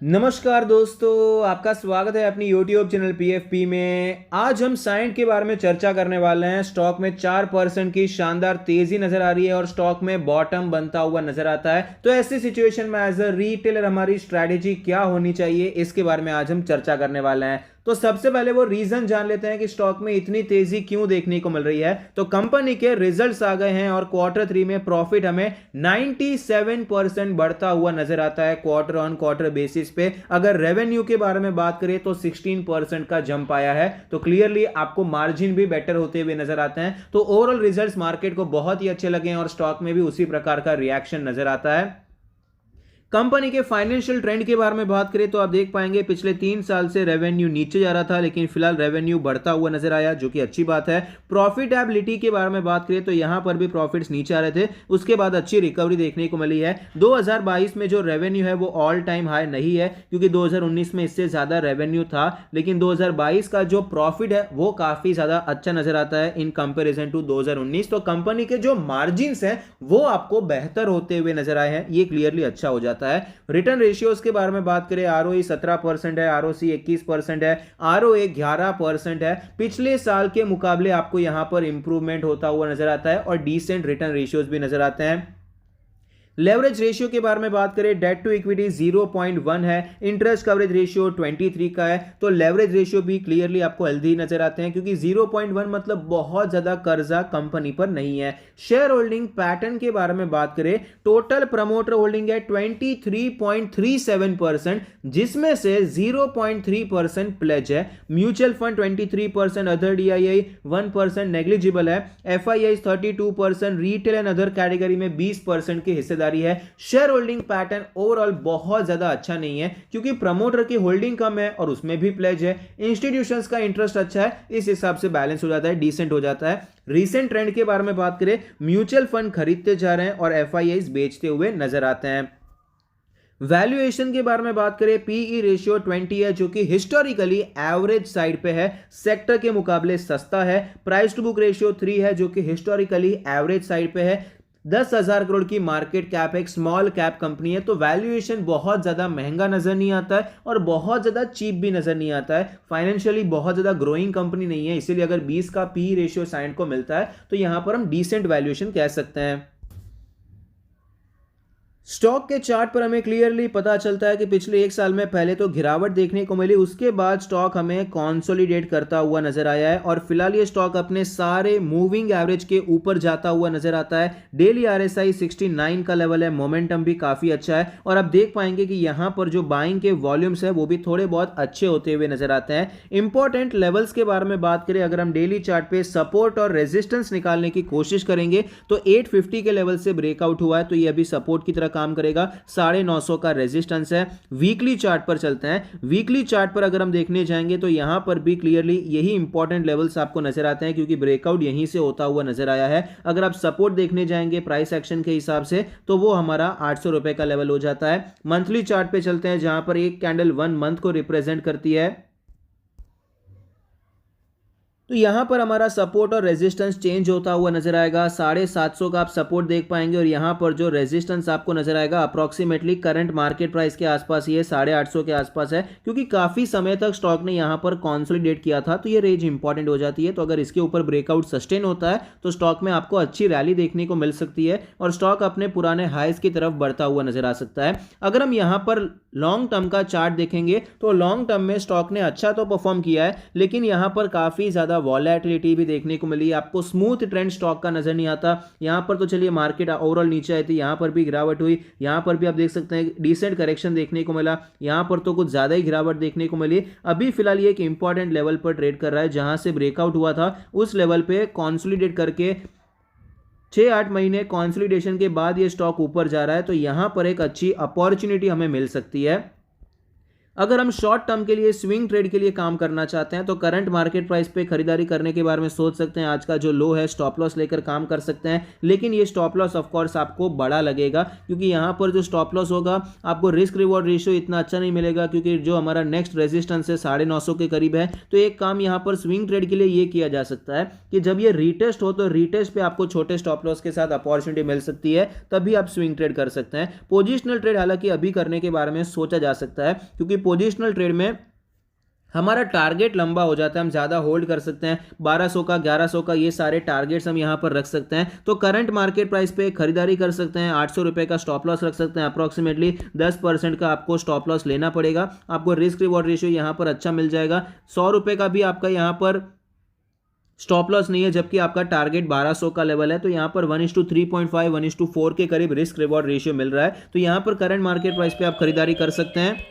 नमस्कार दोस्तों, आपका स्वागत है अपनी YouTube चैनल PFP में। आज हम साइंट के बारे में चर्चा करने वाले हैं। स्टॉक में 4% की शानदार तेजी नजर आ रही है और स्टॉक में बॉटम बनता हुआ नजर आता है। तो ऐसी सिचुएशन में एज अ रिटेलर हमारी स्ट्रैटेजी क्या होनी चाहिए, इसके बारे में आज हम चर्चा करने वाले हैं। तो सबसे पहले वो रीजन जान लेते हैं कि स्टॉक में इतनी तेजी क्यों देखने को मिल रही है। तो कंपनी के रिजल्ट्स आ गए हैं और क्वार्टर 3 में प्रॉफिट हमें 97% बढ़ता हुआ नजर आता है क्वार्टर ऑन क्वार्टर बेसिस पे। अगर रेवेन्यू के बारे में बात करें तो 16% का जंप आया है। तो क्लियरली आपको मार्जिन भी बेटर होते हुए नजर आते हैं। तो ओवरऑल रिजल्ट्स मार्केट को बहुत ही अच्छे लगे हैं और स्टॉक में भी उसी प्रकार का रिएक्शन नजर आता है। कंपनी के फाइनेंशियल ट्रेंड के बारे में बात करें तो आप देख पाएंगे पिछले 3 साल से रेवेन्यू नीचे जा रहा था, लेकिन फिलहाल रेवेन्यू बढ़ता हुआ नजर आया, जो कि अच्छी बात है। प्रॉफिटेबिलिटी के बारे में बात करें तो यहां पर भी प्रॉफिट्स नीचे आ रहे थे, उसके बाद अच्छी रिकवरी देखने को मिली है। 2022 में जो रेवेन्यू है वो ऑल टाइम हाई नहीं है, क्योंकि 2019 में इससे ज्यादा रेवेन्यू था, लेकिन 2022 का जो प्रॉफिट है वो काफी ज्यादा अच्छा नजर आता है इन कंपेरिजन टू 2019। तो कंपनी के जो मार्जिन है वो आपको बेहतर होते हुए नजर आए हैं, ये क्लियरली अच्छा हो जाता है। रिटर्न रेशियोज के बारे में बात करें, आरओई 17% है, आरओसी 21% है, आरओए 11% है। पिछले साल के मुकाबले आपको यहां पर इंप्रूवमेंट होता हुआ नजर आता है और डिसेंट रिटर्न रेशियोज भी नजर आते हैं। लेवरेज रेशियो के बारे में बात करें, डेट टू इक्विटी 0.1 है, इंटरेस्ट कवरेज रेशियो 23 का है। तो लेवरेज रेशियो भी क्लियरली आपको हेल्दी नजर आते हैं, क्योंकि 0.1 मतलब बहुत ज्यादा कर्जा कंपनी पर नहीं है। शेयर होल्डिंग पैटर्न के बारे में बात करें, टोटल प्रमोटर होल्डिंग है 23.37%, जिसमें से 0.3% प्लेज है। Mutual fund 23%, other DII 1% negligible है, FII 32%, retail and other category में 20% की हिस्सेदारी है। शेयर होल्डिंग पैटर्न ओवरऑल बहुत ज्यादा अच्छा नहीं है, क्योंकि प्रमोटर की होल्डिंग कम है और उसमें भी प्लेज है। इंस्टीट्यूशंस का इंटरेस्ट अच्छा है, इस हिसाब से बैलेंस हो जाता है, डिसेंट हो जाता है। रीसेंट ट्रेंड के बारे में बात करें, म्यूचुअल फंड खरीदते जा रहे हैं और एफआईआईज बेचते हुए नजर आते हैं। वैल्यूएशन के बारे में बात करें, पीई रेशियो 20 है, जो कि हिस्टोरिकली एवरेज साइड पे है, सेक्टर के मुकाबले सस्ता है। प्राइस टू बुक रेशियो 3 है, जो कि हिस्टोरिकली एवरेज साइड पे है। 10,000 करोड़ की मार्केट कैप, एक स्मॉल कैप कंपनी है। तो वैल्यूएशन बहुत ज्यादा महंगा नजर नहीं आता है और बहुत ज्यादा चीप भी नजर नहीं आता है। फाइनेंशियली बहुत ज्यादा ग्रोइंग कंपनी नहीं है, इसीलिए अगर 20 का पी रेशियो साइंट को मिलता है तो यहां पर हम डिसेंट वैल्यूएशन कह सकते हैं। स्टॉक के चार्ट पर हमें क्लियरली पता चलता है कि पिछले 1 साल में पहले तो गिरावट देखने को मिली, उसके बाद स्टॉक हमें कॉन्सोलिडेट करता हुआ नजर आया है और फिलहाल ये स्टॉक अपने सारे मूविंग एवरेज के ऊपर जाता हुआ नजर आता है। डेली आरएसआई 69 का लेवल है, मोमेंटम भी काफी अच्छा है और आप देख पाएंगे कि यहां पर जो बाइंग के वॉल्यूम्स है वो भी थोड़े बहुत अच्छे होते हुए नजर आते हैं। इंपॉर्टेंट लेवल्स के बारे में बात करें, अगर हम डेली चार्ट पे सपोर्ट और रेजिस्टेंस निकालने की कोशिश करेंगे तो 850 के लेवल से ब्रेकआउट हुआ है, तो ये अभी सपोर्ट की तरह काम करेगा। 950 का रेजिस्टेंस है। वीकली चार्ट पर चलते हैं। वीकली चार्ट पर अगर हम देखने जाएंगे तो यहां पर भी क्लियरली यही इंपॉर्टेंट लेवल्स आपको नजर आते हैं, क्योंकि ब्रेकआउट यहीं से होता हुआ नजर आया है। अगर आप सपोर्ट देखने जाएंगे प्राइस एक्शन के हिसाब से तो वो हमारा 800 रुपए का लेवल हो जाता है। मंथली चार्ट पे चलते हैं, जहां पर एक कैंडल 1 मंथ को रिप्रेजेंट करती है। तो यहां पर हमारा सपोर्ट और रेजिस्टेंस चेंज होता हुआ नजर आएगा। 750 का आप सपोर्ट देख पाएंगे और यहां पर जो रेजिस्टेंस आपको नजर आएगा अप्रोक्सीमेटली करंट मार्केट प्राइस के आसपास, ये 850 के आसपास है, क्योंकि काफी समय तक स्टॉक ने यहां पर कॉन्सोलिडेट किया था, तो ये रेंज इंपॉर्टेंट हो जाती है। तो अगर इसके ऊपर ब्रेकआउट सस्टेन होता है तो स्टॉक में आपको अच्छी रैली देखने को मिल सकती है और स्टॉक अपने पुराने हाइज की तरफ बढ़ता हुआ नजर आ सकता है। अगर हम यहां पर लॉन्ग टर्म का चार्ट देखेंगे तो लॉन्ग टर्म में स्टॉक ने अच्छा तो परफॉर्म किया है, लेकिन यहां पर काफी ज्यादा वॉलेटिलिटी भी देखने को मिली है। आपको स्मूथ ट्रेंड स्टॉक का नजर नहीं आता। यहां पर तो चलिए मार्केट ओवरऑल नीचे आई थी, यहां पर भी गिरावट हुई, यहां पर भी आप देख सकते हैं डिसेंट करेक्शन देखने को मिला, यहां पर तो कुछ ज्यादा ही गिरावट देखने को मिली। अभी फिलहाल ये एक इंपॉर्टेंट लेवल पर ट्रेड कर रहा है, जहां से ब्रेकआउट हुआ था उस लेवल पे कॉन्सोलिडेट करके 6-8 महीने कॉन्सोलिडेशन के बाद ये स्टॉक ऊपर जा रहा है, तो यहां पर एक अच्छी अपॉर्चुनिटी हमें मिल सकती है। अगर हम शॉर्ट टर्म के लिए स्विंग ट्रेड के लिए काम करना चाहते हैं तो करंट मार्केट प्राइस पे खरीदारी करने के बारे में सोच सकते हैं। आज का जो लो है स्टॉप लॉस लेकर काम कर सकते हैं, लेकिन ये स्टॉप लॉस ऑफ कोर्स आपको बड़ा लगेगा क्योंकि यहाँ पर जो स्टॉप लॉस होगा आपको रिस्क रिवॉर्ड रेशियो इतना अच्छा नहीं मिलेगा, क्योंकि जो हमारा नेक्स्ट रेजिस्टेंस है 950 के करीब है। तो एक काम यहाँ पर स्विंग ट्रेड के लिए ये किया जा सकता है कि जब ये रीटेस्ट हो तो रीटेस्ट पे आपको छोटे स्टॉप लॉस के साथ अपॉर्चुनिटी मिल सकती है, तभी आप स्विंग ट्रेड कर सकते हैं। पोजिशनल ट्रेड हालांकि अभी करने के बारे में सोचा जा सकता है, क्योंकि पोजिशनल ट्रेड में हमारा टारगेट लंबा हो जाता है, हम ज़्यादा होल्ड कर सकते हैं। 1200 का, 1100 का, ये सारे टारगेट्स हम यहाँ पर रख सकते हैं। तो करंट मार्केट प्राइस पे खरीदारी कर सकते हैं। 800 रुपये का स्टॉप लॉस रख सकते हैं। अप्रॉक्सीमेटली 10% का आपको स्टॉप लॉस लेना पड़ेगा। आपको रिस्क रिवॉर्ड रेशियो यहाँ पर अच्छा मिल जाएगा। 100 रुपये का भी आपका यहाँ पर स्टॉप लॉस नहीं है, जबकि आपका टारगेट 1200 का लेवल है। तो यहाँ पर 1:3.5, 1:4 के करीब रिस्क रिवॉर्ड रेशियो मिल रहा है। तो यहाँ पर करंट मार्केट प्राइस पे आप खरीदारी कर सकते हैं।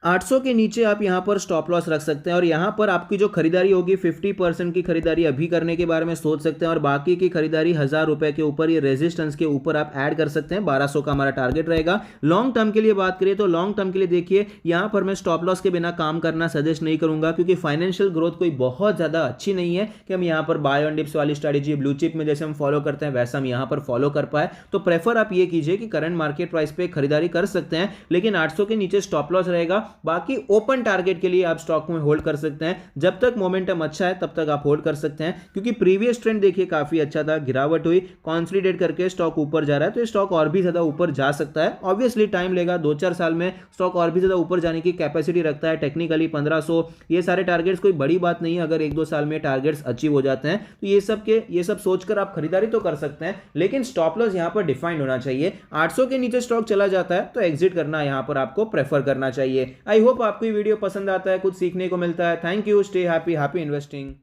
800 के नीचे आप यहां पर स्टॉप लॉस रख सकते हैं और यहां पर आपकी जो खरीदारी होगी 50% की खरीदारी अभी करने के बारे में सोच सकते हैं और बाकी की खरीदारी 1000 रुपए के ऊपर, ये रेजिस्टेंस के ऊपर आप ऐड कर सकते हैं। 1200 का हमारा टारगेट रहेगा। लॉन्ग टर्म के लिए बात करिए तो लॉन्ग टर्म के लिए देखिए यहां पर मैं स्टॉप लॉस के बिना काम करना सजेस्ट नहीं करूंगा, क्योंकि फाइनेंशियल ग्रोथ कोई बहुत ज्यादा अच्छी नहीं है कि हम यहां पर बाय ऑन डिप्स वाली स्ट्रेटेजी ब्लू चिप में जैसे हम फॉलो करते हैं वैसा हम यहां पर फॉलो कर पाए। तो प्रेफर आप ये कीजिए कि करंट मार्केट प्राइस पे खरीदारी कर सकते हैं, लेकिन 800 के नीचे स्टॉप लॉस रहेगा। बाकी ओपन टारगेट के लिए आप स्टॉक में होल्ड कर सकते हैं। जब तक मोमेंटम अच्छा है तब तक आप होल्ड कर सकते हैं, क्योंकि प्रीवियस ट्रेंड देखिए काफी अच्छा था, गिरावट हुई, कंसोलिडेट करके स्टॉक ऊपर जा रहा है। तो स्टॉक और भी ज्यादा ऊपर जा सकता है। ऑब्वियसली टाइम लेगा, 2-4 साल में स्टॉक और भी ज्यादा ऊपर जाने की कैपेसिटी रखता है। टेक्निकली 1500 ये सारे टारगेट्स कोई बड़ी बात नहीं है। अगर 1-2 साल में टारगेट्स अचीव हो जाते हैं तो ये सब सोचकर आप खरीदारी तो कर सकते हैं, लेकिन स्टॉप लॉस यहां पर डिफाइंड होना चाहिए। 800 के नीचे स्टॉक चला जाता है तो एग्जिट करना यहां पर आपको प्रेफर करना चाहिए। आई होप आपको वीडियो पसंद आता है, कुछ सीखने को मिलता है। Thank you, stay happy, happy investing.